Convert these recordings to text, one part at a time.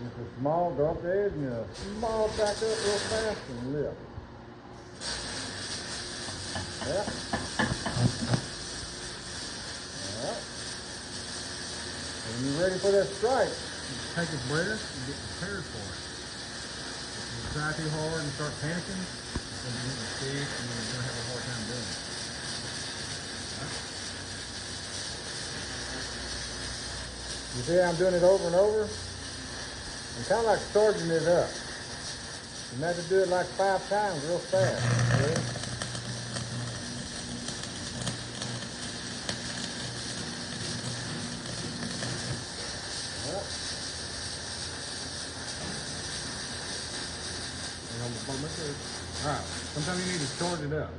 Just a small, go up the edge and a small back up real fast and lift. Yeah. Alright. When you're ready for that strike, take a breath and get prepared for it. If you try too hard and start panicking, it's going to get a stick and you're going to have a hard time doing it. You see how I'm doing it over and over? I'm kind of like charging it up. You have to do it like 5 times real fast. Okay? Alright, sometimes you need to charge it up.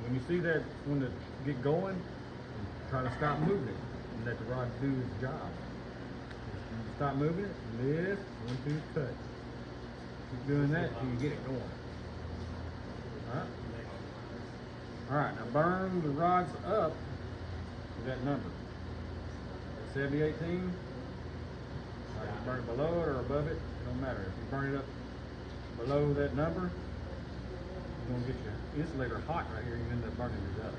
When you see that, when it get going, try to stop moving it and let the rod do its job. Stop moving it, lift, 1, 2, touch. Keep doing that till you get it going. Alright, now burn the rods up to that number. 7018. Like you burn it below it or above it, it don't matter. If you burn it up below that number, you're going to get your insulator hot right here and you end up burning it up.